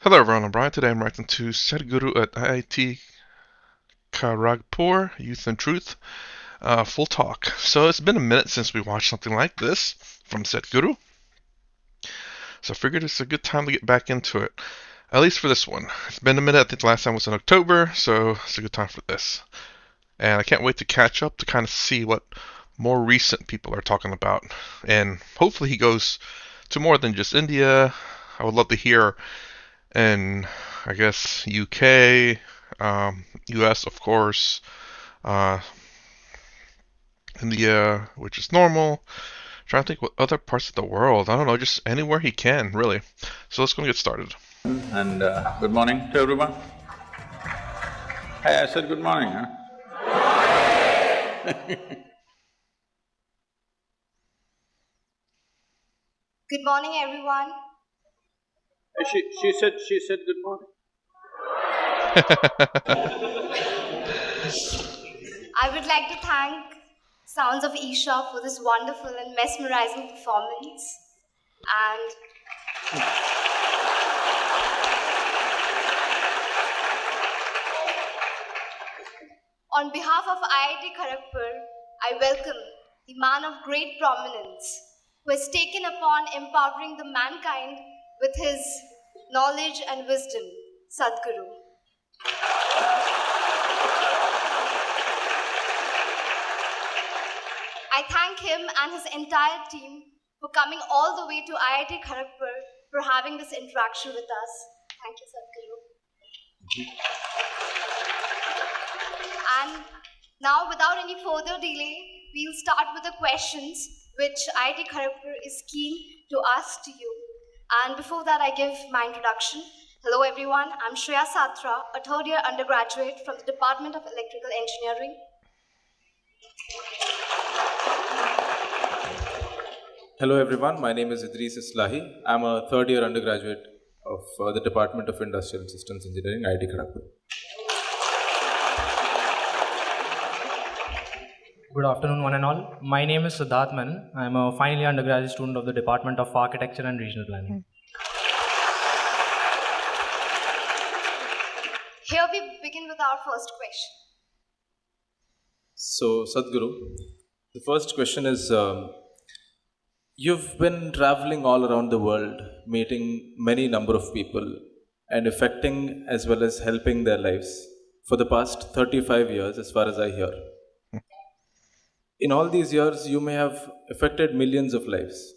Hello everyone, I'm Brian. Today I'm writing to Sadhguru at IIT Kharagpur, Youth and Truth, full talk. So it's been a minute since we watched something like this from Sadhguru, so I figured it's a good time to get back into it, at least for this one. It's been a minute, I think the last time was in October, so it's a good time for this. And I can't wait to catch up to kind of see what more recent people are talking about. And hopefully he goes to more than just India. I would love to hear in, I guess, UK, US, of course, uh, India, which is normal. Trying to think what other parts of the world. I don't know, just anywhere he can, really. So let's go and get started. And good morning to everyone. Hey, I said good morning, huh? Good morning, everyone. She said good morning. I would like to thank Sounds of Isha for this wonderful and mesmerizing performance. And on behalf of IIT Kharagpur, I welcome the man of great prominence who has taken upon empowering the mankind with his knowledge and wisdom, Sadhguru. I thank him and his entire team for coming all the way to IIT Kharagpur for having this interaction with us. Thank you, Sadhguru. And now, without any further delay, we'll start with the questions which IIT Kharagpur is keen to ask to you. And before that, I give my introduction. Hello, everyone. I'm Shreya Satra, a third-year undergraduate from the Department of Electrical Engineering. Hello everyone, my name is Idris Islahi. I'm a third year undergraduate of the Department of Industrial Systems Engineering, IIT Kharagpur. Good afternoon, one and all. My name is Siddharth Menon. I'm a final year undergraduate student of the Department of Architecture and Regional Planning. Here we begin with our first question. So, Sadhguru, the first question is you've been traveling all around the world, meeting many number of people and affecting as well as helping their lives for the past 35 years, as far as I hear. In all these years, you may have affected millions of lives.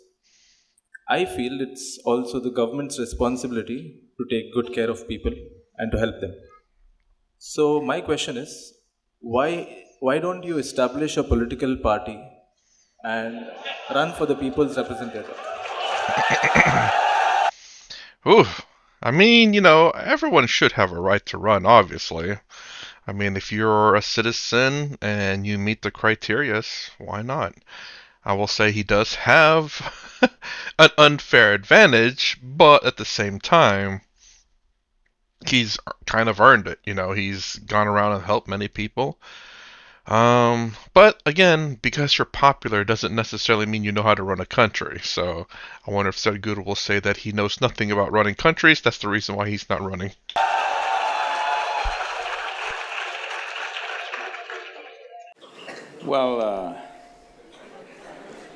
I feel it's also the government's responsibility to take good care of people and to help them. So my question is, why don't you establish a political party and run for the people's representative? Ooh, I mean, everyone should have a right to run, obviously. I mean, if you're a citizen and you meet the criteria, why not? I will say he does have an unfair advantage, but at the same time, he's kind of earned it. He's gone around and helped many people. But again, because you're popular doesn't necessarily mean you know how to run a country. So I wonder if Sadhguru will say that he knows nothing about running countries. That's the reason why he's not running. Well,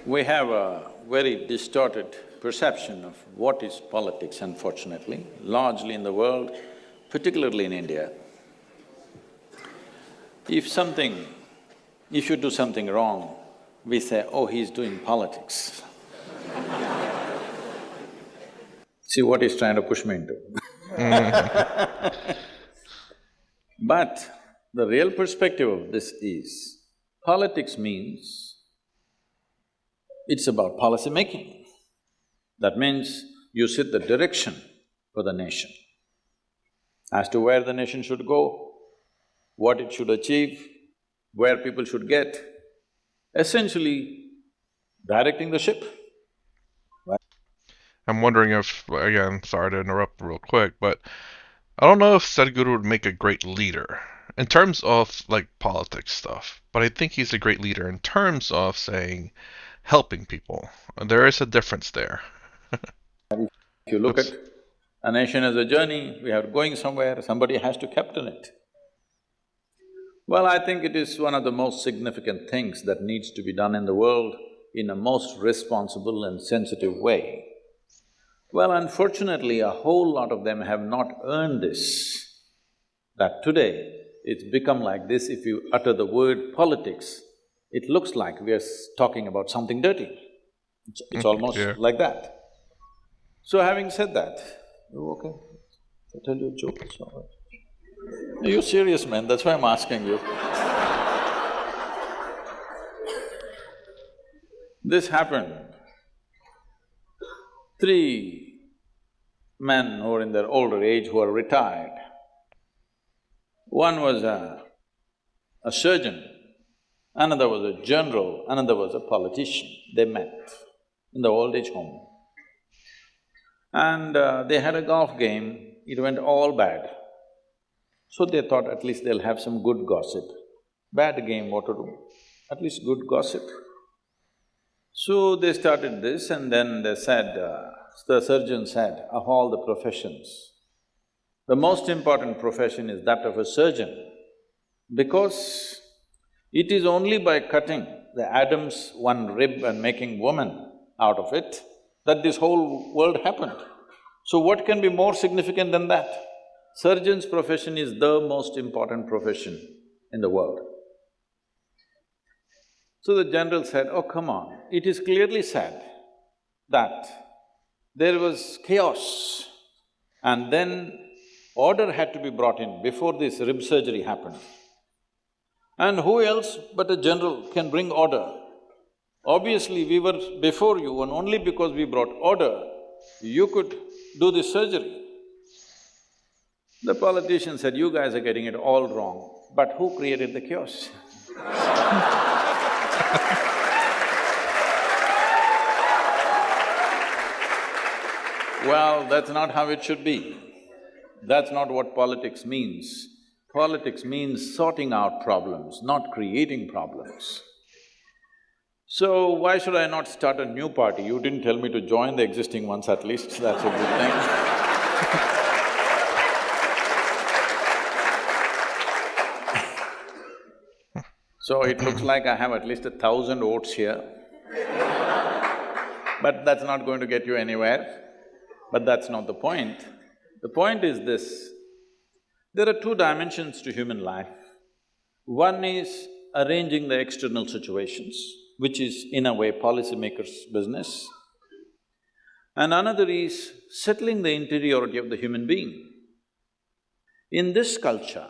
we have a very distorted perception of what is politics, unfortunately, largely in the world, particularly in India. If you do something wrong, we say, oh, he's doing politics. See what he's trying to push me into. But the real perspective of this is, politics means it's about policy making. That means you set the direction for the nation as to where the nation should go, what it should achieve, where people should get, essentially directing the ship. I'm wondering if, again, sorry to interrupt real quick, but I don't know if Sadhguru would make a great leader in terms of like politics stuff, but I think he's a great leader in terms of saying helping people. There is a difference there. If you look at A nation is a journey, we are going somewhere, somebody has to captain it. Well, I think it is one of the most significant things that needs to be done in the world in a most responsible and sensitive way. Well, unfortunately, a whole lot of them have not earned this. That today, it's become like this, if you utter the word politics, it looks like we are talking about something dirty. It's almost Yeah. like that. So having said that, you okay? I tell you a joke, it's all right. Are you serious, man? That's why I'm asking you. This happened. Three men who are in their older age who are retired. One was a surgeon, another was a general, another was a politician. They met in the old age home. And they had a golf game, it went all bad. So they thought at least they'll have some good gossip. Bad game, what to do? At least good gossip. So they started this and then they said, the surgeon said, of all the professions, the most important profession is that of a surgeon, because it is only by cutting the Adam's one rib and making woman out of it that this whole world happened. So what can be more significant than that? Surgeon's profession is the most important profession in the world. So the general said, oh, come on, it is clearly said that there was chaos and then order had to be brought in before this rib surgery happened. And who else but a general can bring order? Obviously, we were before you and only because we brought order, you could do this surgery. The politician said, you guys are getting it all wrong, but who created the chaos? Well, that's not how it should be. That's not what politics means. Politics means sorting out problems, not creating problems. So why should I not start a new party? You didn't tell me to join the existing ones at least, that's a good thing. So it looks like I have at least 1,000 votes here. But that's not going to get you anywhere. But that's not the point. The point is this, there are two dimensions to human life. One is arranging the external situations, which is in a way policymakers' business. And another is settling the interiority of the human being. In this culture,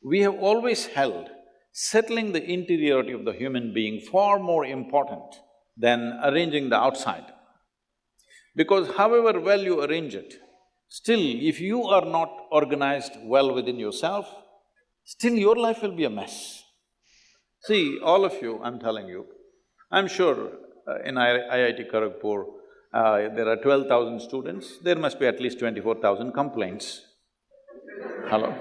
we have always held settling the interiority of the human being far more important than arranging the outside. Because however well you arrange it, still if you are not organized well within yourself, still your life will be a mess. See, all of you, I'm telling you, I'm sure in IIT Kharagpur, there are 12,000 students, there must be at least 24,000 complaints. Hello?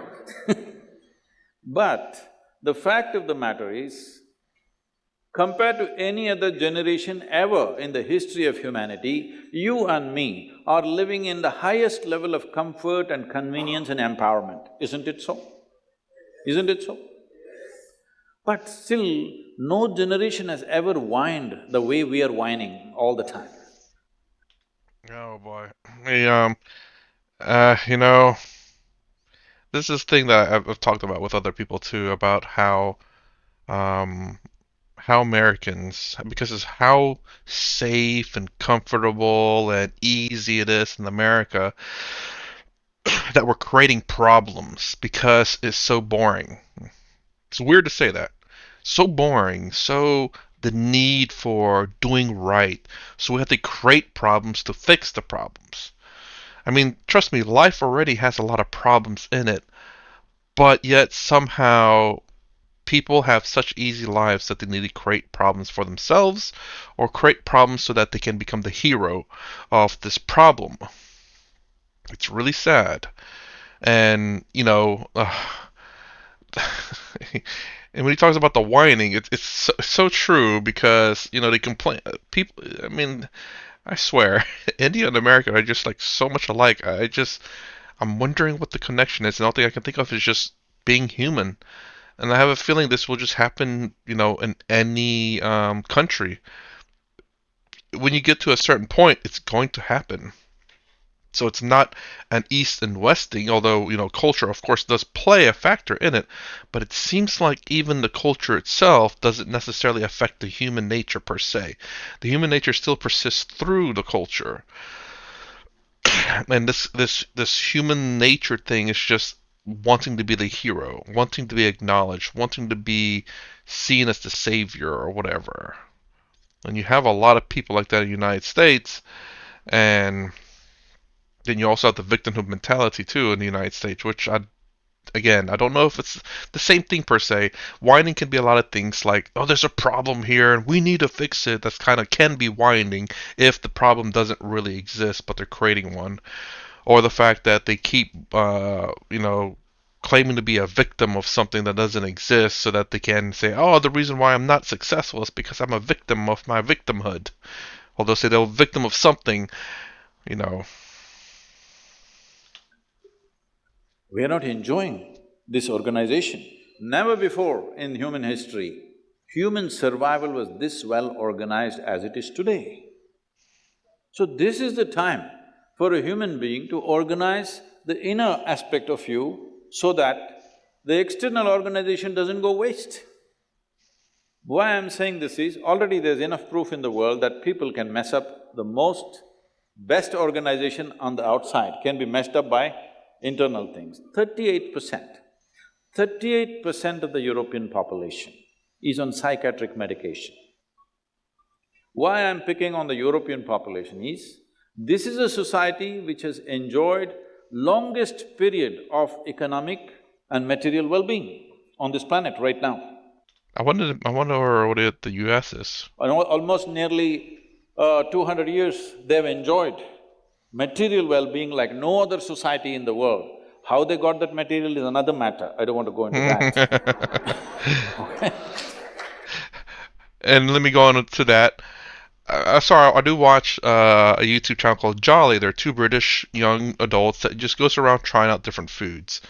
But the fact of the matter is, compared to any other generation ever in the history of humanity, you and me are living in the highest level of comfort and convenience and empowerment, isn't it so? Isn't it so? But still, no generation has ever whined the way we are whining all the time. Oh boy. You know, this is the thing that I've talked about with other people too, about um, how Americans, because it's how safe and comfortable and easy it is in America, that we're creating problems because it's so boring. It's weird to say that. So boring, so the need for doing right. So we have to create problems to fix the problems. I mean, trust me, life already has a lot of problems in it, but yet somehow people have such easy lives that they need to create problems for themselves or create problems so that they can become the hero of this problem. It's really sad. And, and when he talks about the whining, it's so true because, they complain. People, I mean, I swear, India and America are just like so much alike. I'm wondering what the connection is, and all thing I can think of is just being human. And I have a feeling this will just happen, in any country. When you get to a certain point, it's going to happen. So it's not an East and West thing, although, culture, of course, does play a factor in it. But it seems like even the culture itself doesn't necessarily affect the human nature per se. The human nature still persists through the culture. And this human nature thing is just wanting to be the hero, wanting to be acknowledged, wanting to be seen as the savior or whatever. And you have a lot of people like that in the United States, and then you also have the victimhood mentality too in the United States, which I don't know if it's the same thing per se. Whining can be a lot of things like, oh, there's a problem here and we need to fix it. That's kind of can be whining if the problem doesn't really exist, but they're creating one. Or the fact that they keep, claiming to be a victim of something that doesn't exist so that they can say, oh, the reason why I'm not successful is because I'm a victim of my victimhood. Or they'll say they're a victim of something, you know. We are not enjoying this organization. Never before in human history, human survival was this well organized as it is today. So this is the time for a human being to organize the inner aspect of you so that the external organization doesn't go waste. Why I'm saying this is, already there's enough proof in the world that people can mess up the most best organization on the outside, can be messed up by internal things. 38% of the European population is on psychiatric medication. Why I'm picking on the European population is, this is a society which has enjoyed longest period of economic and material well-being on this planet right now. I wonder what the US is. Almost nearly 200 years they've enjoyed material well-being like no other society in the world. How they got that material is another matter, I don't want to go into that. Okay. And let me go on to that. Sorry, I do watch a YouTube channel called Jolly. They're two British young adults that just goes around trying out different foods.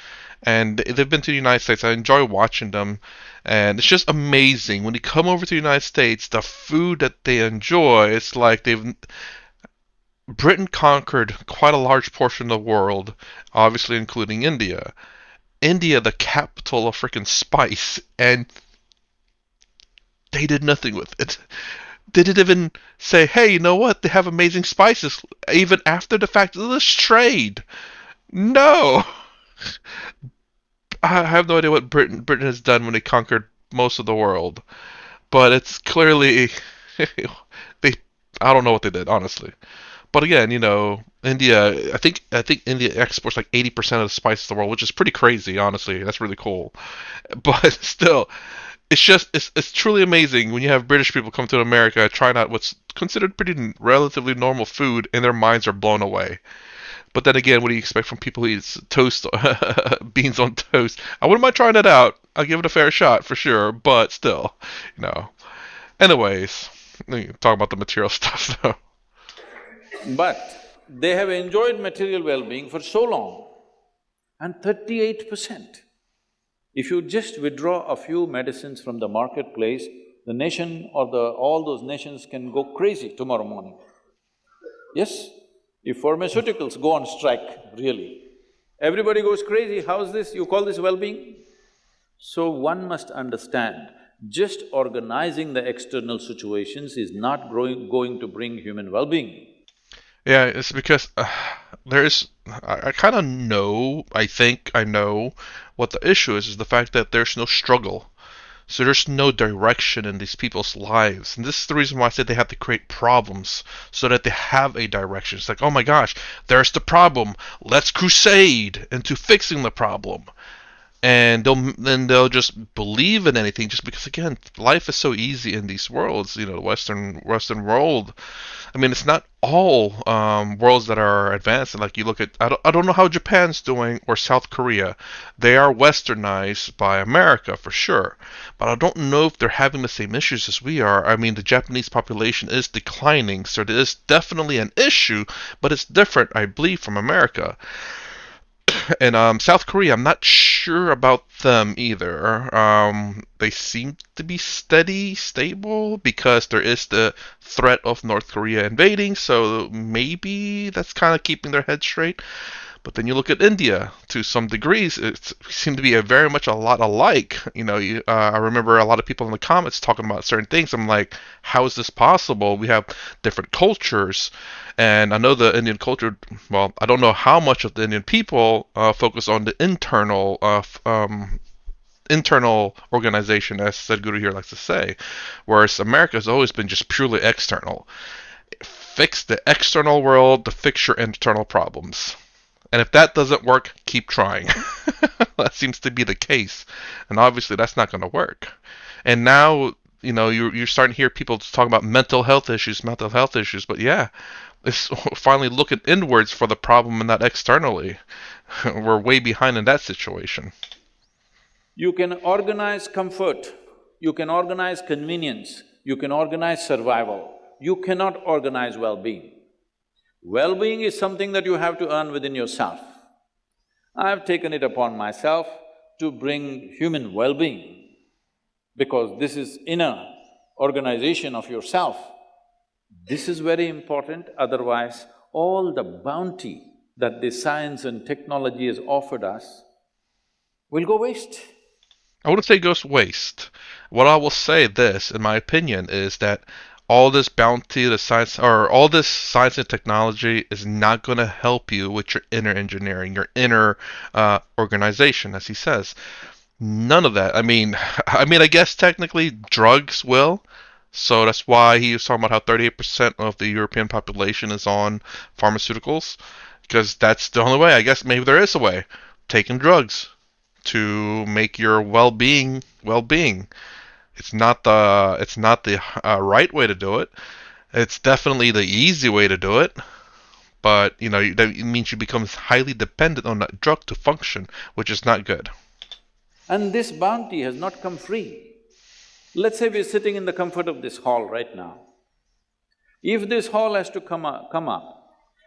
And they've been to the United States. I enjoy watching them. And it's just amazing. When you come over to the United States, the food that they enjoy, it's like Britain conquered quite a large portion of the world, obviously including India. India, the capital of freaking spice, and they did nothing with it. They didn't even say, hey, you know what? They have amazing spices, even after the fact. Let's trade. No. I have no idea what Britain has done when they conquered most of the world, but it's clearly they. I don't know what they did, honestly. But again, India. I think India exports like 80% of the spices of the world, which is pretty crazy, honestly. That's really cool. But still, it's truly amazing when you have British people come to America trying out what's considered pretty relatively normal food, and their minds are blown away. But then again, what do you expect from people who eat toast, beans on toast? I wouldn't mind trying it out. I'll give it a fair shot for sure. But still, you know. Anyways, talk about the material stuff though. But they have enjoyed material well-being for so long, and 38%. If you just withdraw a few medicines from the marketplace, the nation or all those nations can go crazy tomorrow morning. Yes? If pharmaceuticals go on strike, really, everybody goes crazy, how's this? You call this well-being? So one must understand, just organizing the external situations is not going to bring human well-being. Yeah, it's because I kind of know, I think I know what the issue is the fact that there's no struggle. So there's no direction in these people's lives. And this is the reason why I said they have to create problems so that they have a direction. It's like, oh my gosh, there's the problem. Let's crusade into fixing the problem. and they'll just believe in anything just because, again, life is so easy in these worlds. The Western world. I mean, it's not all worlds that are advanced. And like you look at, I don't know how Japan's doing or South Korea. They are westernized by America for sure, but I don't know if they're having the same issues as we are. I mean, the Japanese population is declining, so there is definitely an issue, but it's different, I believe, from America. And South Korea, I'm not sure about them either. They seem to be steady, stable, because there is the threat of North Korea invading, so maybe that's kind of keeping their head straight. But then you look at India, to some degrees, it seemed to be very much a lot alike. I remember a lot of people in the comments talking about certain things. I'm like, how is this possible? We have different cultures, and I know the Indian culture. Well, I don't know how much of the Indian people focus on the internal organization, as Sadhguru here likes to say, whereas America has always been just purely external. Fix the external world to fix your internal problems. And if that doesn't work, keep trying. That seems to be the case. And obviously, that's not going to work. And now, you're starting to hear people talk about mental health issues. But yeah, it's finally looking inwards for the problem and not externally. We're way behind in that situation. You can organize comfort, you can organize convenience, you can organize survival. You cannot organize well-being. Well-being is something that you have to earn within yourself. I have taken it upon myself to bring human well-being, because this is inner organization of yourself. This is very important, otherwise all the bounty that the science and technology has offered us will go waste. I wouldn't say goes waste. What I will say, this, in my opinion, is that all this bounty, the science, or all this science and technology is not going to help you with your inner engineering, your inner organization, as he says. None of that. I mean, I guess technically drugs will. So that's why he was talking about how 38% of the European population is on pharmaceuticals, because that's the only way. I guess maybe there is a way. Taking drugs to make your well-being. It's not the right way to do it. It's definitely the easy way to do it, but that means you become highly dependent on that drug to function, which is not good. And this bounty has not come free. Let's say we're sitting in the comfort of this hall right now. If this hall has to come up,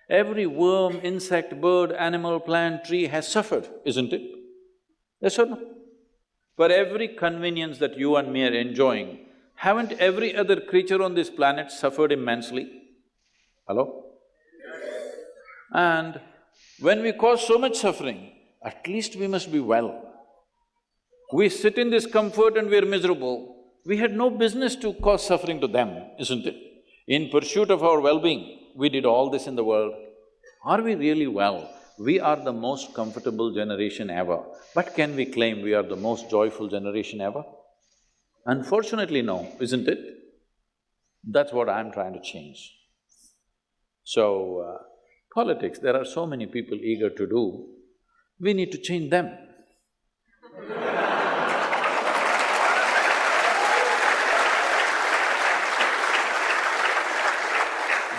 every worm, insect, bird, animal, plant, tree has suffered, isn't it? Yes or no? For every convenience that you and me are enjoying, haven't every other creature on this planet suffered immensely? Hello? And when we cause so much suffering, at least we must be well. We sit in this comfort and we're miserable. We had no business to cause suffering to them, isn't it? In pursuit of our well-being, we did all this in the world. Are we really well? We are the most comfortable generation ever, but can we claim we are the most joyful generation ever? Unfortunately, no, isn't it? That's what I'm trying to change. So, politics, there are so many people eager to do, we need to change them.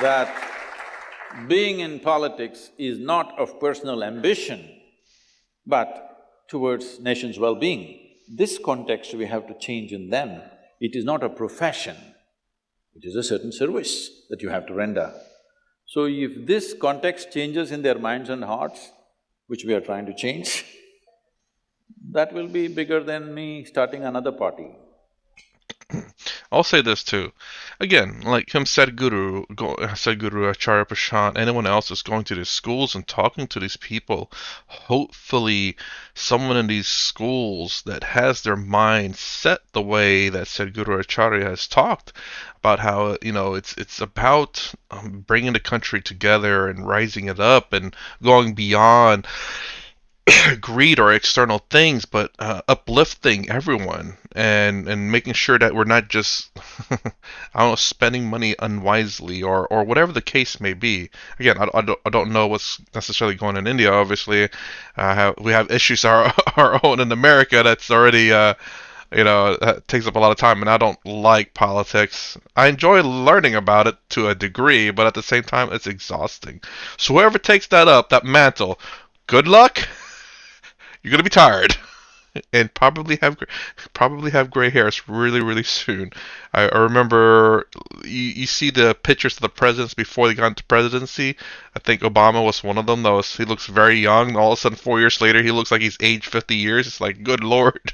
That being in politics is not of personal ambition, but towards nation's well-being. This context we have to change in them. It is not a profession, it is a certain service that you have to render. So if this context changes in their minds and hearts, which we are trying to change, that will be bigger than me starting another party. I'll say this too. Again, like him, Sadhguru, Acharya Prashant, anyone else is going to these schools and talking to these people. Hopefully, someone in these schools that has their mind set the way that Sadhguru Acharya has talked about, how it's about bringing the country together and rising it up and going beyond greed or external things, but uplifting everyone and making sure that we're not just I don't know, spending money unwisely or whatever the case may be. Again, I don't know what's necessarily going on in India. Obviously, we have issues our own in America that's already that takes up a lot of time, and I don't like politics. I enjoy learning about it to a degree, but at the same time, it's exhausting. So whoever takes that up, that mantle, good luck. You're gonna be tired and probably have gray hairs really soon. I remember you see the pictures of the presidents before they got into presidency. I think Obama was one of them. Those he looks very young. All of a sudden, 4 years later, he looks like he's aged 50 years. It's like, good lord,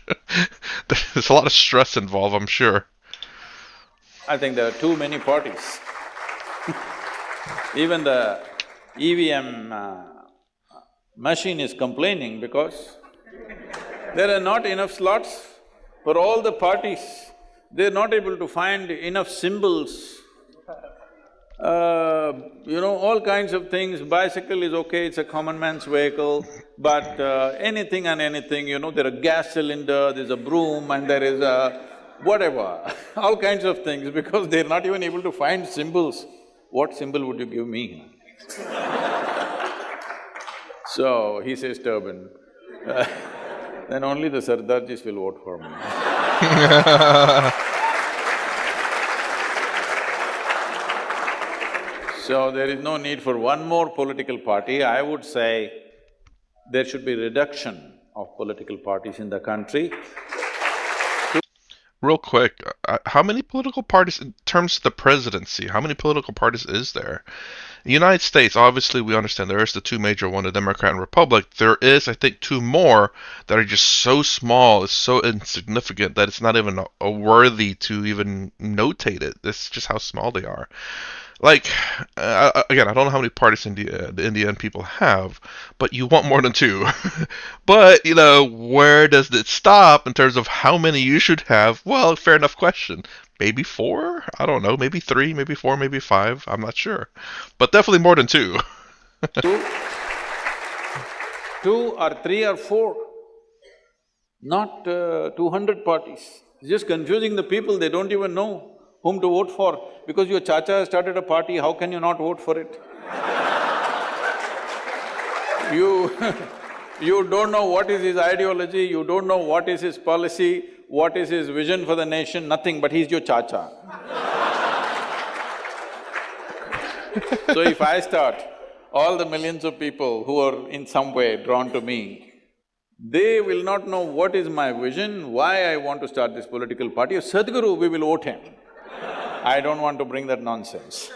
there's a lot of stress involved. I'm sure. I think there are too many parties. Even the EVM machine is complaining because there are not enough slots for all the parties. They're not able to find enough symbols. All kinds of things. Bicycle is okay, it's a common man's vehicle, but anything and anything, there are gas cylinder, there's a broom and there is a whatever, all kinds of things because they're not even able to find symbols. What symbol would you give me? So, he says turban. Then only the Sardarjis will vote for me. So there is no need for one more political party. I would say there should be reduction of political parties in the country. Real quick, how many political parties in terms of the presidency? How many political parties is there? The United States, obviously, we understand there is the two major one, the Democrat and Republic. There is, I think, two more that are just so small, it's so insignificant that it's not even a worthy to even notate it. That's just how small they are. Like, again, I don't know how many parties the Indian people have, but you want more than two. But, where does it stop in terms of how many you should have? Well, fair enough question. Maybe four? I don't know. Maybe three, maybe four, maybe five. I'm not sure. But definitely more than two. Two, two or three or four, not 200 parties. It's just confusing the people, they don't even know whom to vote for. Because your chacha started a party, how can you not vote for it? You you don't know what is his ideology, you don't know what is his policy, what is his vision for the nation, nothing, but he's your chacha. So if I start, all the millions of people who are in some way drawn to me, they will not know what is my vision, why I want to start this political party. If Sadhguru, we will vote him. I don't want to bring that nonsense.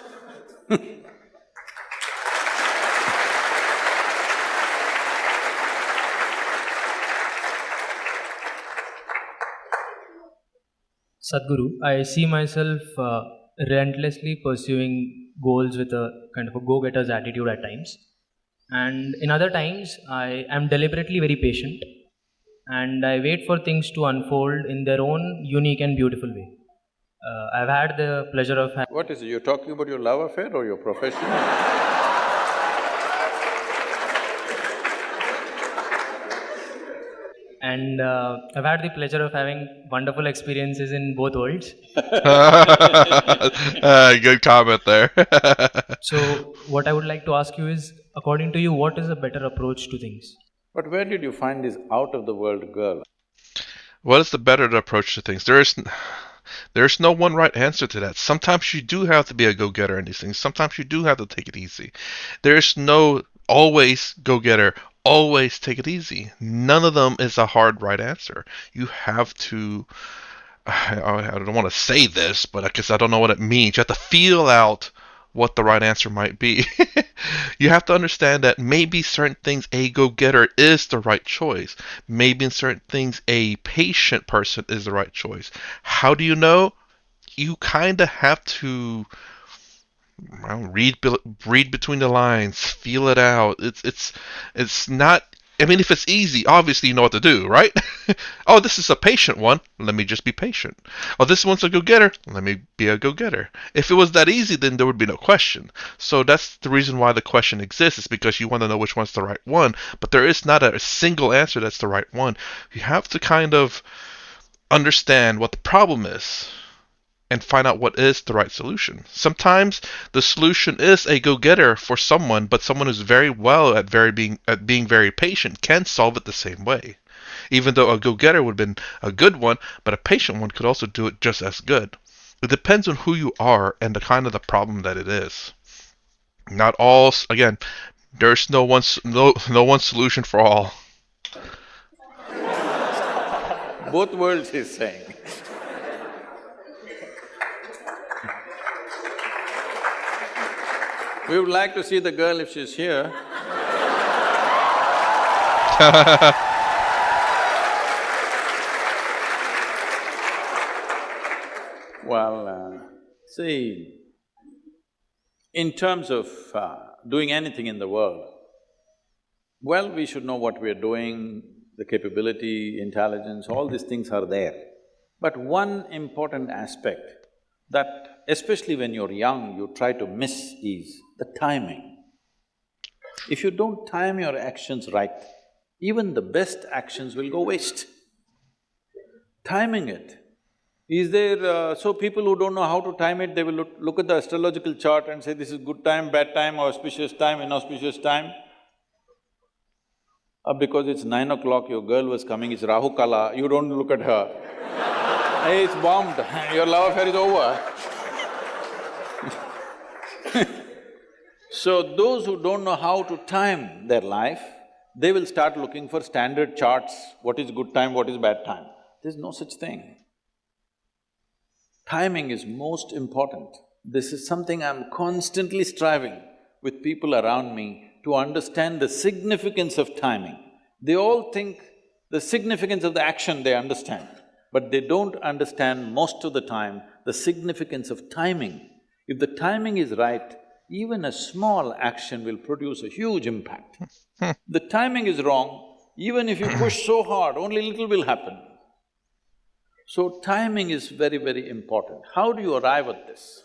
Sadhguru, I see myself relentlessly pursuing goals with a kind of a go-getter's attitude at times. And in other times, I am deliberately very patient and I wait for things to unfold in their own unique and beautiful way. I've had the pleasure of What is it, you're talking about your love affair or your profession? and I've had the pleasure of having wonderful experiences in both worlds. Good comment there. So, what I would like to ask you is, according to you, what is a better approach to things? But where did you find this out-of-the-world girl? What is the better approach to things? There's no one right answer to that. Sometimes you do have to be a go-getter in these things. Sometimes you do have to take it easy. There's no always go-getter, always take it easy. None of them is a hard right answer. You have to I don't want to say this, but I guess I don't know what it means. You have to feel out what the right answer might be. You have to understand that maybe certain things a go-getter is the right choice. Maybe in certain things a patient person is the right choice. How do you know? You kind of have to read between the lines, feel it out. It's not I mean, if it's easy, obviously you know what to do, right? Oh, this is a patient one. Let me just be patient. Oh, this one's a go-getter. Let me be a go-getter. If it was that easy, then there would be no question. So that's the reason why the question exists, is because you want to know which one's the right one. But there is not a single answer that's the right one. You have to kind of understand what the problem is and find out what is the right solution. Sometimes the solution is a go-getter for someone, but someone who's very well at being very patient can solve it the same way. Even though a go-getter would have been a good one, but a patient one could also do it just as good. It depends on who you are and the kind of the problem that it is. Not all, again, there's no one solution for all. Both worlds he's saying. We would like to see the girl if she's here. Well, see, in terms of doing anything in the world, well, we should know what we're doing, the capability, intelligence, all these things are there. But one important aspect that, especially when you're young, you try to miss is the timing. If you don't time your actions right, even the best actions will go waste. Timing it. Is there… so people who don't know how to time it, they will look at the astrological chart and say this is good time, bad time, auspicious time, inauspicious time. Because it's 9 o'clock, your girl was coming, it's Rahu Kala, you don't look at her. Hey, it's bombed, your love affair is over. So those who don't know how to time their life, they will start looking for standard charts, what is good time, what is bad time. There's no such thing. Timing is most important. This is something I'm constantly striving with people around me to understand the significance of timing. They all think the significance of the action they understand, but they don't understand most of the time the significance of timing. If the timing is right, even a small action will produce a huge impact. The timing is wrong, even if you push so hard, only little will happen. So timing is very, very important. How do you arrive at this?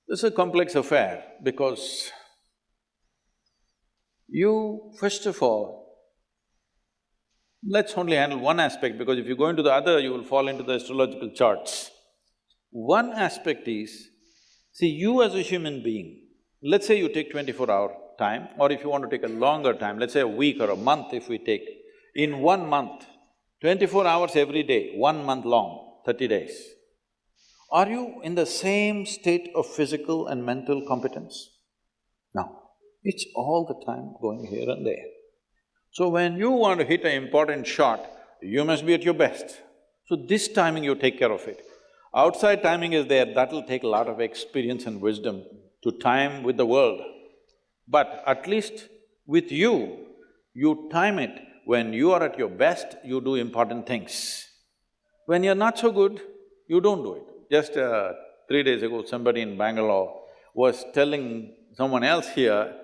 This is a complex affair because you, first of all, let's only handle one aspect because if you go into the other, you will fall into the astrological charts. One aspect is, see, you as a human being, let's say you take 24-hour time, or if you want to take a longer time, let's say a week or a month if we take, in 1 month, 24 hours every day, 1 month long, 30 days. Are you in the same state of physical and mental competence? No. It's all the time going here and there. So when you want to hit an important shot, you must be at your best. So this timing you take care of it. Outside timing is there, that'll take a lot of experience and wisdom to time with the world. But at least with you, you time it. When you are at your best, you do important things. When you're not so good, you don't do it. Just 3 days ago, somebody in Bangalore was telling someone else here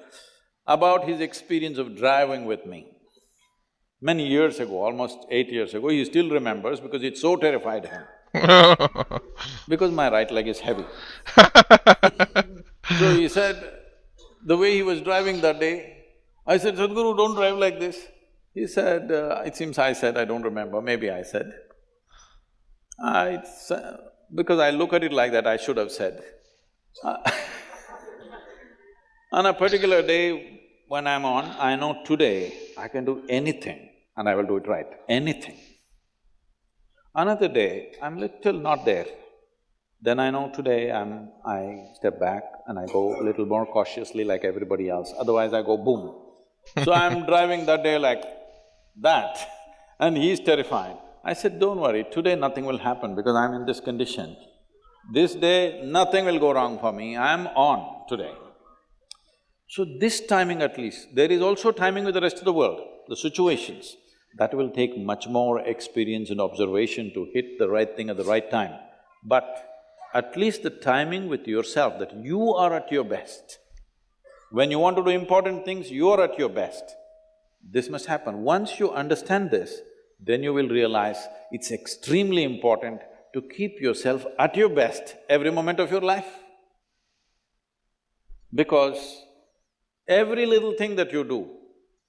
about his experience of driving with me. Many years ago, almost 8 years ago, he still remembers because it so terrified him. Because my right leg is heavy. So he said, the way he was driving that day, I said, Sadhguru, don't drive like this. He said, it seems I said, I don't remember, maybe I said. Because I look at it like that, I should have said. On a particular day when I'm on, I know today I can do anything and I will do it right, anything. Another day, I'm little not there. Then I know today I step back and I go a little more cautiously like everybody else, otherwise I go boom. So I'm driving that day like that and he's terrified. I said, don't worry, today nothing will happen because I'm in this condition. This day, nothing will go wrong for me, I'm on today. So this timing at least, there is also timing with the rest of the world, the situations. That will take much more experience and observation to hit the right thing at the right time. But at least the timing with yourself, that you are at your best. When you want to do important things, you are at your best. This must happen. Once you understand this, then you will realize it's extremely important to keep yourself at your best every moment of your life. Because every little thing that you do,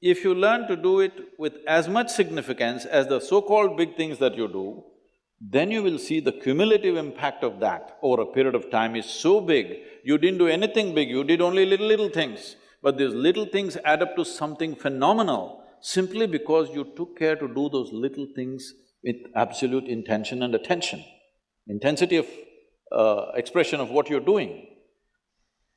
if you learn to do it with as much significance as the so-called big things that you do, then you will see the cumulative impact of that over a period of time is so big. You didn't do anything big, you did only little things, but these little things add up to something phenomenal simply because you took care to do those little things with absolute intention and attention, intensity of expression of what you're doing.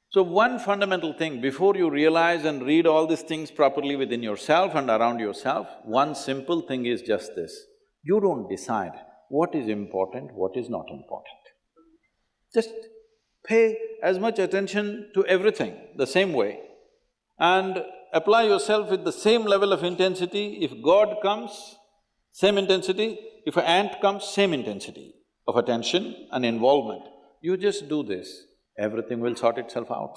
So one fundamental thing, before you realize and read all these things properly within yourself and around yourself, one simple thing is just this: you don't decide what is important, what is not important. Just pay as much attention to everything the same way and apply yourself with the same level of intensity. If God comes, same intensity; if an ant comes, same intensity of attention and involvement. You just do this, everything will sort itself out.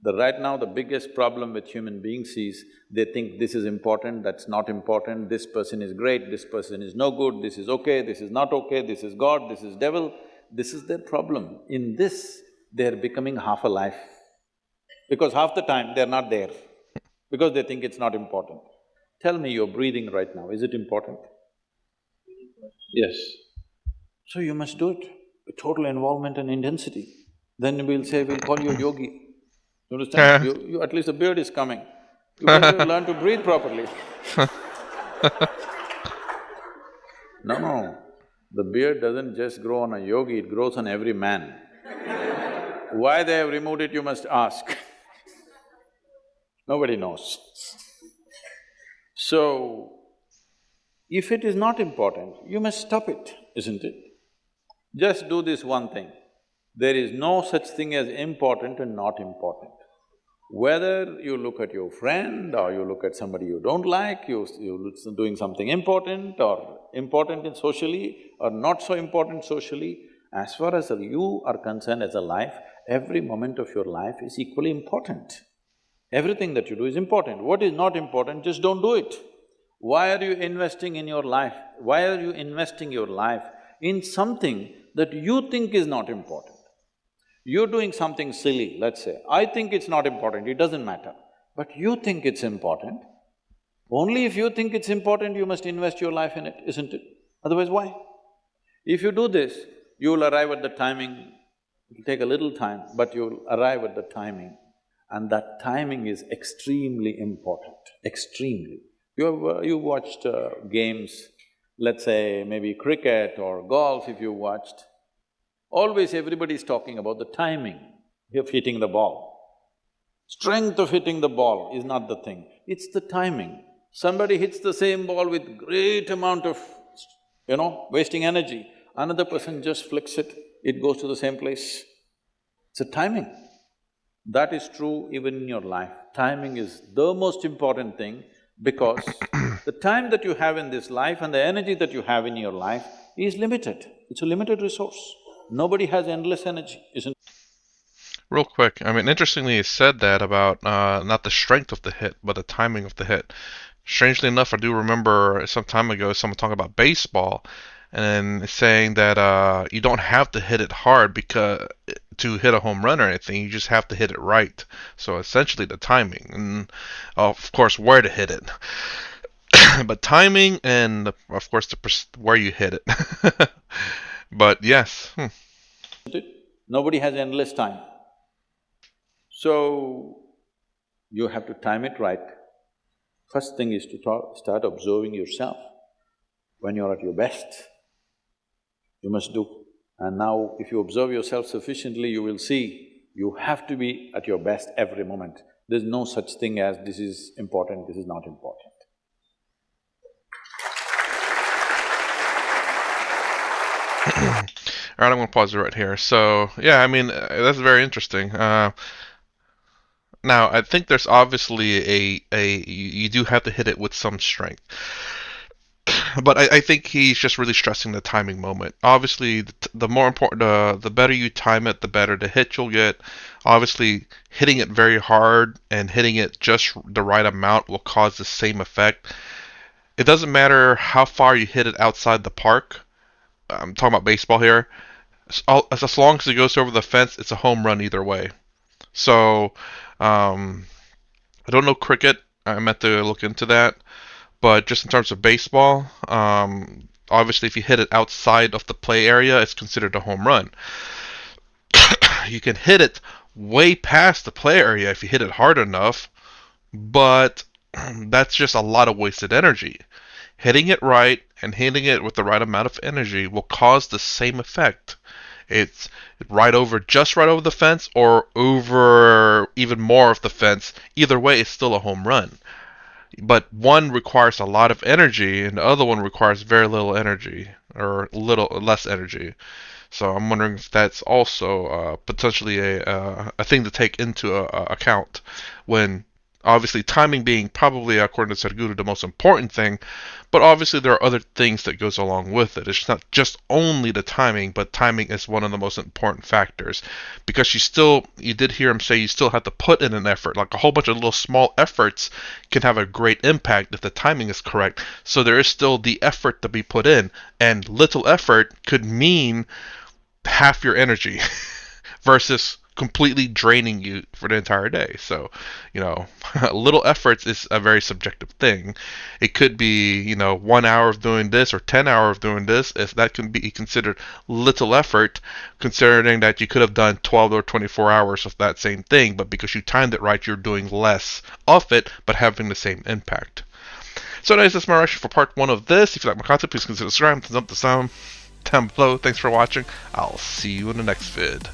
Right now, the biggest problem with human beings is they think this is important, that's not important, this person is great, this person is no good, this is okay, this is not okay, this is God, this is devil. This is their problem. In this, they're becoming half alive. Because half the time, they're not there, because they think it's not important. Tell me, you're breathing right now, is it important? Yes. So you must do it with total involvement and intensity. Then we'll say, we'll call you a yogi. You understand? At least the beard is coming. You better learn to breathe properly. No, the beard doesn't just grow on a yogi, it grows on every man. Why they have removed it, you must ask. Nobody knows. So, if it is not important, you must stop it, isn't it? Just do this one thing. There is no such thing as important and not important. Whether you look at your friend or you look at somebody you don't like, you're doing something important or important in socially or not so important socially, as far as you are concerned as a life, every moment of your life is equally important. Everything that you do is important. What is not important, just don't do it. Why are you investing in your life? Why are you investing your life in something that you think is not important? You're doing something silly, let's say. I think it's not important, it doesn't matter. But you think it's important. Only if you think it's important, you must invest your life in it, isn't it? Otherwise, why? If you do this, you'll arrive at the timing, it'll take a little time, but you'll arrive at the timing, and that timing is extremely important, extremely. You watched games, let's say maybe cricket or golf if you watched, always everybody is talking about the timing of hitting the ball. Strength of hitting the ball is not the thing, it's the timing. Somebody hits the same ball with great amount of, wasting energy. Another person just flicks it, it goes to the same place. It's a timing. That is true even in your life. Timing is the most important thing because the time that you have in this life and the energy that you have in your life is limited. It's a limited resource. Nobody has endless energy, isn't it? Real quick, I mean, interestingly, you said that about not the strength of the hit, but the timing of the hit. Strangely enough, I do remember some time ago someone talking about baseball and saying that you don't have to hit it hard because to hit a home run or anything, you just have to hit it right. So essentially, the timing and, of course, where to hit it. But timing and, of course, where you hit it. But yes. Nobody has endless time. So, you have to time it right. First thing is to start observing yourself. When you're at your best, you must do. And now, if you observe yourself sufficiently, you will see you have to be at your best every moment. There's no such thing as this is important, this is not important. All right, I'm gonna pause it right here. So, yeah, I mean, that's very interesting. Now, I think there's obviously you do have to hit it with some strength. But I think he's just really stressing the timing moment. Obviously, the more important, the better you time it, the better the hit you'll get. Obviously, hitting it very hard and hitting it just the right amount will cause the same effect. It doesn't matter how far you hit it outside the park. I'm talking about baseball here. As long as it goes over the fence, it's a home run either way. So, um, I don't know cricket. I meant to look into that. But just in terms of baseball, obviously, if you hit it outside of the play area, it's considered a home run. You can hit it way past the play area if you hit it hard enough, but that's just a lot of wasted energy. Hitting it right and hitting it with the right amount of energy will cause the same effect. It's just right over the fence or over even more of the fence. Either way, it's still a home run. But one requires a lot of energy and the other one requires very little energy or little less energy. So I'm wondering if that's also potentially a thing to take into account when obviously timing being probably according to Sadhguru the most important thing, but obviously there are other things that goes along with it. It's not just only the timing, but timing is one of the most important factors because you did hear him say you still have to put in an effort. Like a whole bunch of little small efforts can have a great impact if the timing is correct. So there is still the effort to be put in, and little effort could mean half your energy versus completely draining you for the entire day. So, you know, little efforts is a very subjective thing. It could be, 1 hour of doing this or 10 hours of doing this. If that can be considered little effort, considering that you could have done 12 or 24 hours of that same thing, but because you timed it right, you're doing less of it, but having the same impact. So, anyways, that's my reaction for part one of this. If you like my content, please consider subscribing, thumbs up the sound down below. Thanks for watching. I'll see you in the next vid.